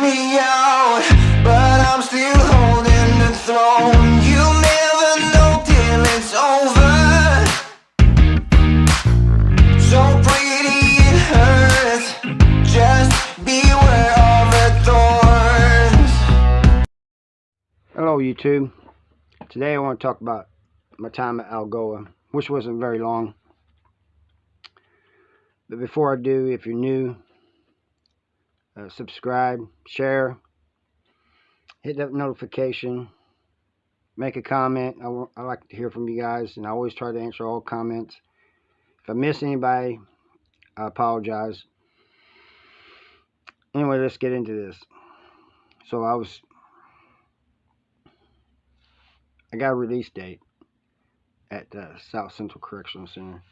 me out, but I'm still holding the throne. You never know till it's over. So pretty it hurts. Just beware of the thorns. Hello YouTube. Today I want to talk about my time at Algoa, which wasn't very long. But before I do, if you're new, subscribe, share, hit that notification, make a comment. I like to hear from you guys, and I always try to answer all comments. If I miss anybody, I apologize. Anyway, let's get into this. So I got a release date at South Central Correctional Center,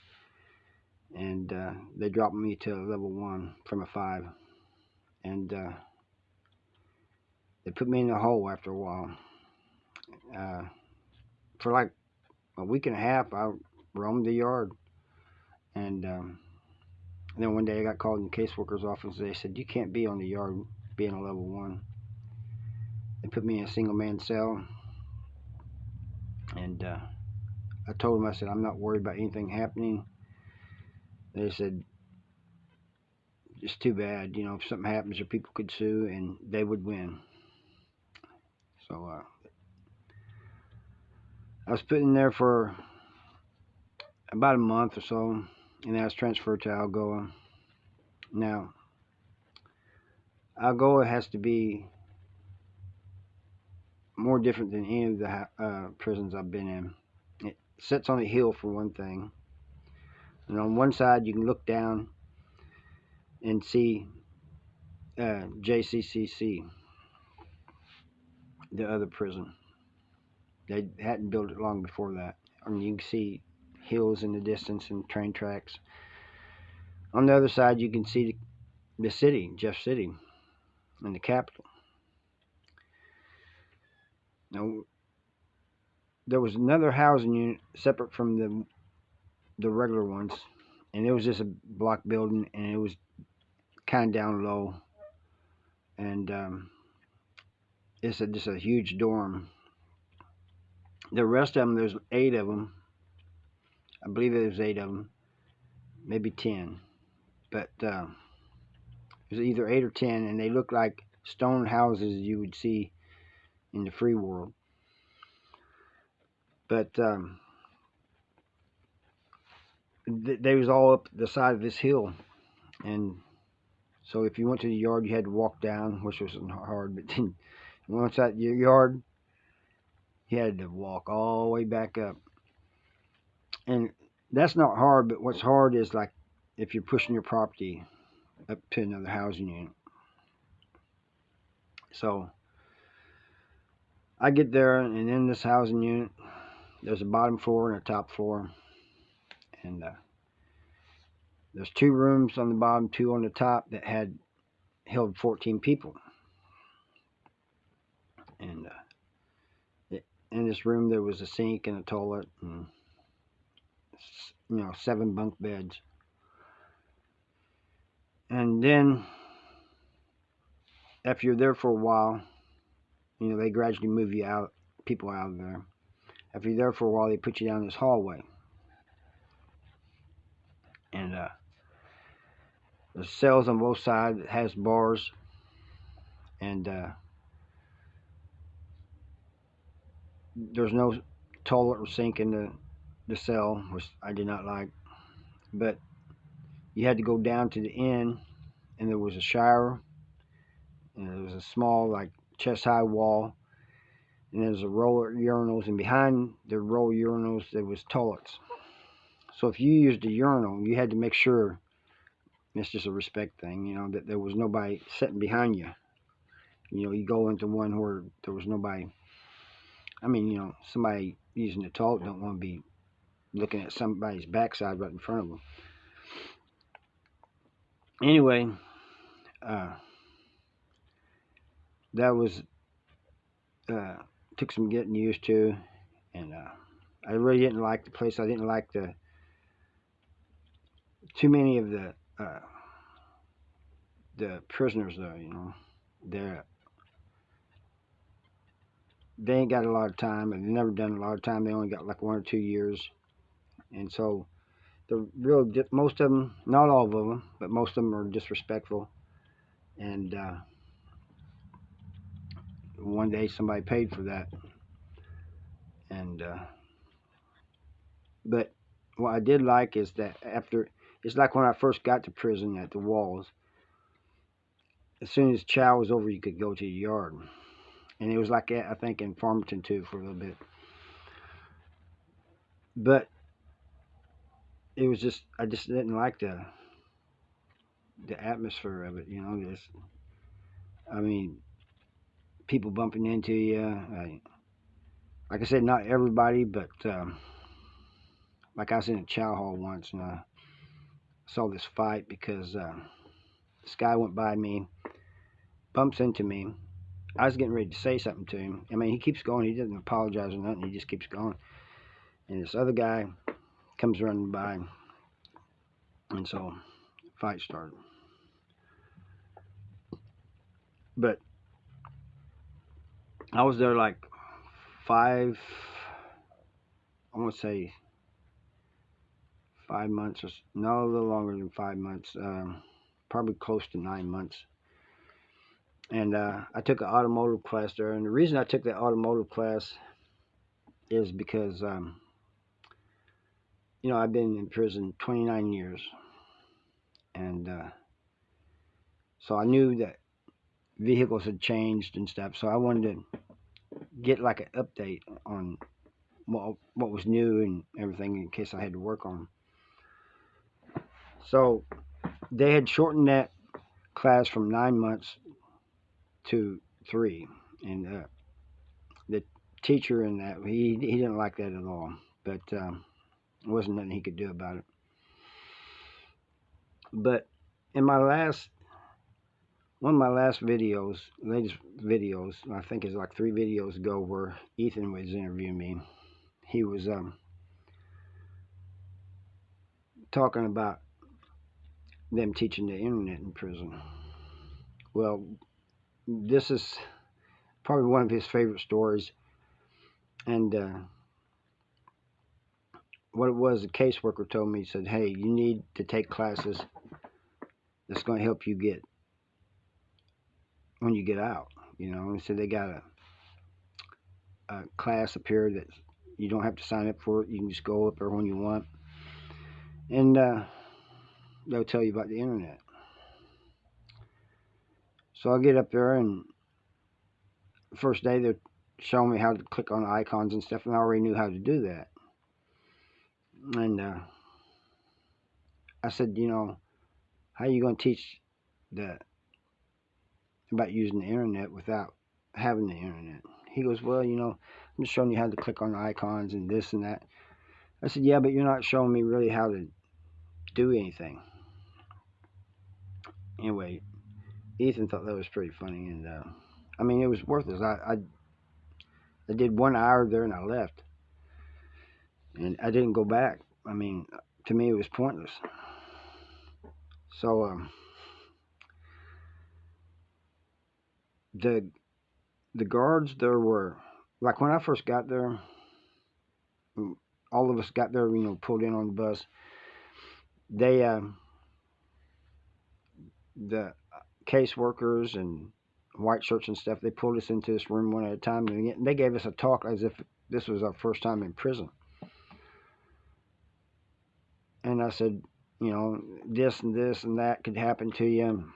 and they dropped me to level 1 from a 5, and they put me in the hole after a while. For like a week and a half, I roamed the yard, and then one day I got called in the caseworker's office. They said, "You can't be on the yard being a level 1." They put me in a single man cell, and I told them, I said, "I'm not worried about anything happening." They said, "It's too bad, you know, if something happens, your people could sue and they would win." So I was put in there for about a month or so, and then I was transferred to Algoa. Now, Algoa has to be more different than any of the prisons I've been in. It sits on a hill, for one thing, and on one side you can look down and see JCCC, the other prison. They hadn't built it long before that. I mean, you can see hills in the distance and train tracks. On the other side, you can see the city, Jeff City, and the capital. Now, there was another housing unit separate from the regular ones, and it was just a block building, and it was kind of down low, and it's just a huge dorm. The rest of them, there's 8 of them. I believe there's 8 of them, maybe 10, but there's either 8 or 10, and they look like stone houses you would see in the free world. But they was all up the side of this hill, and so if you went to the yard, you had to walk down, which wasn't hard. But then once at your yard, you had to walk all the way back up, and that's not hard. But what's hard is like if you're pushing your property up to another housing unit. So I get there, and in this housing unit, there's a bottom floor and a top floor, and there's 2 rooms on the bottom, 2 on the top that held 14 people. And in this room there was a sink and a toilet, and 7 bunk beds. And then after you're there for a while, they gradually move people out of there. After you're there for a while, they put you down this hallway, and there's cells on both sides that has bars, and there's no toilet or sink in the cell, which I did not like. But you had to go down to the end, and there was a shower, and there was a small, like, chest-high wall, and there's a row of urinals, and behind the row of urinals there was toilets. So if you used a urinal, you had to make sure, it's just a respect thing, that there was nobody sitting behind you. You go into one where there was nobody. I mean, somebody using the toilet don't want to be looking at somebody's backside right in front of them. Anyway, that was took some getting used to, and I really didn't like the place. I didn't like too many of the prisoners there. they ain't got a lot of time, and they've never done a lot of time. They only got like 1 or 2 years, and so most of them, not all of them, but most of them are disrespectful. And one day somebody paid for that, and but what I did like is that it's like when I first got to prison at the walls. As soon as chow was over, you could go to your yard, and it was like that, I think, in Farmington too for a little bit. But it was just I just didn't like the atmosphere of it. I mean, people bumping into you. Like I said, not everybody, but like I was in a Chow Hall once, and I saw this fight because this guy went by me, bumps into me. I was getting ready to say something to him. I mean, he keeps going. He doesn't apologize or nothing. He just keeps going. And this other guy comes running by, and so fight started. But I was there like five, I want to say 5 months, or no, a little longer than 5 months, probably close to 9 months. And I took an automotive class there. And the reason I took that automotive class is because, I've been in prison 29 years. And so I knew that vehicles had changed and stuff. So I wanted to get like an update on what was new and everything in case I had to work on them. So they had shortened that class from 9 months to 3. And the teacher in that, he didn't like that at all. But there wasn't nothing he could do about it. But in one of my latest videos, I think it's like 3 videos ago, where Ethan was interviewing me. He was talking about them teaching the internet in prison. Well, this is probably one of his favorite stories. And what it was, the caseworker told me, he said, hey, you need to take classes that's going to help you get when you get out. He said they got a class up here that you don't have to sign up for it. You can just go up there when you want, and they'll tell you about the internet. So I get up there, and the first day they're showing me how to click on icons and stuff, and I already knew how to do that. And I said, how are you going to teach about using the internet without having the internet? He goes, well, I'm just showing you how to click on icons and this and that. I said, yeah, but you're not showing me really how to do anything. Anyway, Ethan thought that was pretty funny, and I mean, it was worthless. I did 1 hour there and I left, and I didn't go back. I mean, to me, it was pointless. So the guards there were, like, when I first got there, all of us got there, pulled in on the bus. They the caseworkers and white shirts and stuff, they pulled us into this room one at a time, and they gave us a talk as if this was our first time in prison. And I said, this and this and that could happen to you.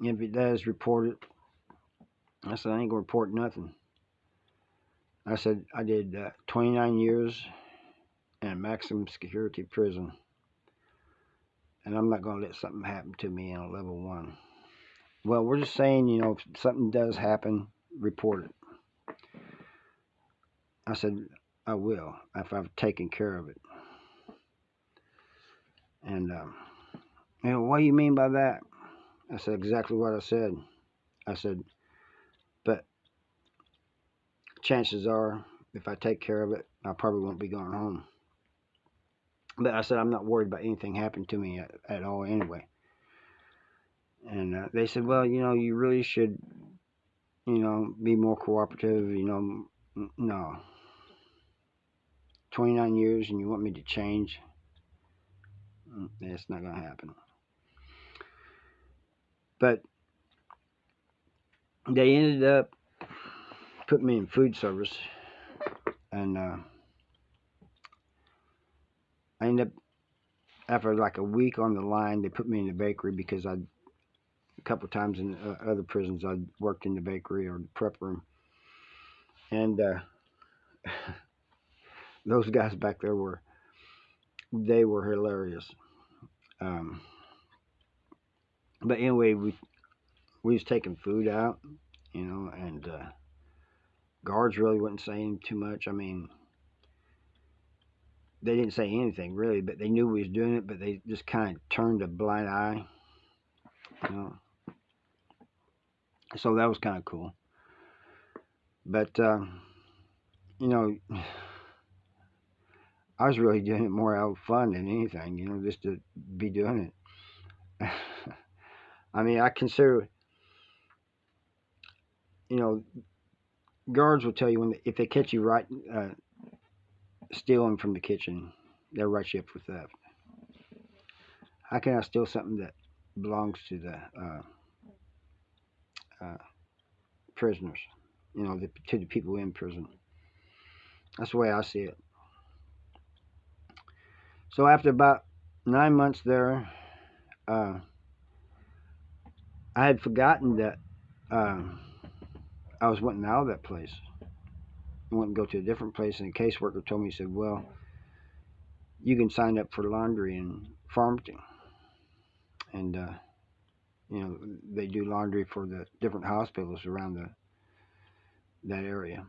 If it does, report it. I said, I ain't gonna report nothing. I said, I did 29 years in a maximum security prison, and I'm not gonna let something happen to me in a level 1. Well, we're just saying, if something does happen, report it. I said, I will, if I've taken care of it. And what do you mean by that? I said exactly what I said. I said, but chances are, if I take care of it, I probably won't be going home. But I said, I'm not worried about anything happening to me at all anyway. And they said, well, you really should be more cooperative. No, 29 years and you want me to change? That's not gonna happen. But they ended up putting me in food service, and I ended up, after like a week on the line, they put me in the bakery because I a couple of times in other prisons I'd worked in the bakery or the prep room, and those guys back there were hilarious. Um, but anyway, we was taking food out, and guards really wouldn't say too much. I mean, they didn't say anything really, but they knew we was doing it, but they just kind of turned a blind eye, you know. So that was kind of cool. But you know, I was really doing it more out of fun than anything, just to be doing it. I mean, I consider, you know, guards will tell you if they catch you right stealing from the kitchen, they'll write you up for theft. How can I steal something that belongs to the uh, prisoners? To the people in prison. That's the way I see it. So after about 9 months there, uh, I had forgotten that uh, I was wanting out of that place. I wanted to go to a different place, and the caseworker told me, he said, "Well, you can sign up for laundry in Farmington, and they do laundry for the different hospitals around that area."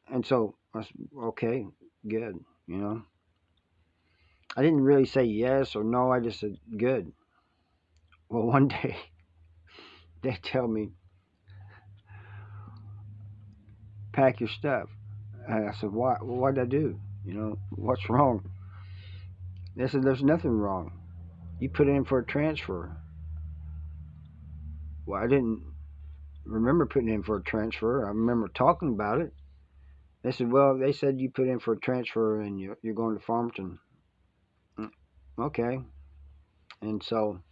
And so I said, "Okay, good." I didn't really say yes or no. I just said good. Well, one day they tell me, "Pack your stuff." And I said, "Why? What did I do? What's wrong?" They said, "There's nothing wrong. You put in for a transfer." Well, I didn't remember putting in for a transfer. I remember talking about it. They said, "Well, they said you put in for a transfer and you're going to Farmington." Okay. And so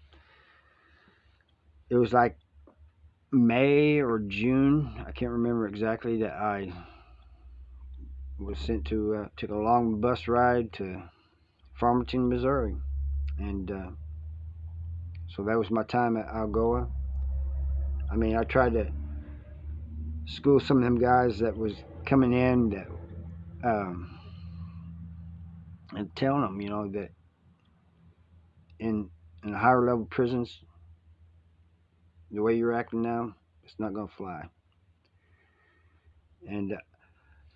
it was like May or June, I can't remember exactly, that I was sent to took a long bus ride to Farmington, Missouri, and so that was my time at Algoa. I mean, I tried to school some of them guys that was coming in, that and telling them, that in in the higher level prisons, the way you're acting now, it's not gonna fly. And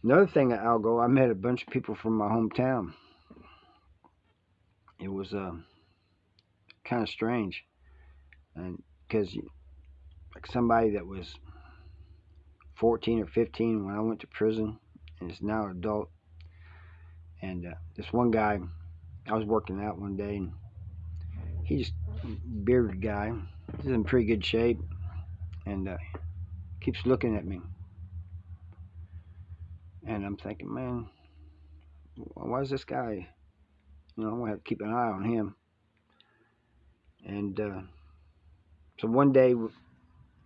another thing at Algoa, I met a bunch of people from my hometown. It was kind of strange, and because like somebody that was 14 or 15 when I went to prison and is now an adult. And this one guy, I was working out one day, and he just bearded guy, he's in pretty good shape, and keeps looking at me, and I'm thinking, man, why is this guy? I'm gonna have to keep an eye on him. And so one day we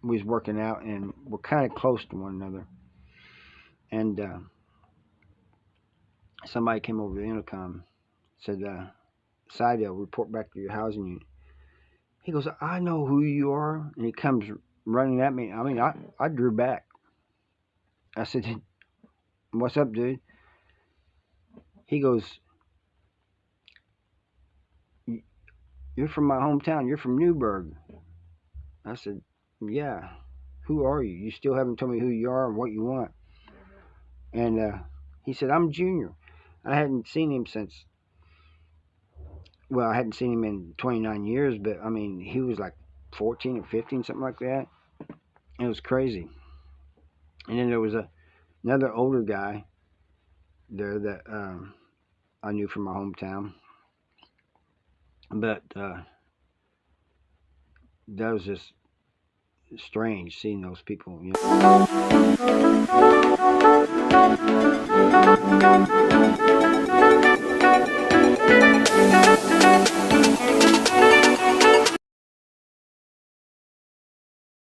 was working out, and we're kind of close to one another, and somebody came over the intercom, said, "Sidell, report back to your housing unit." He goes, "I know who you are," and he comes running at me. I mean, I drew back. I said, "What's up, dude?" He goes, "You're from my hometown. You're from Newburgh." I said, "Yeah. Who are you? You still haven't told me who you are and what you want." And he said, "I'm Junior." I hadn't seen him since, well, I hadn't seen him in 29 years, but I mean, he was like 14 or 15, something like that. It was crazy. And then there was another older guy there that I knew from my hometown. But that was just strange seeing those people. You know.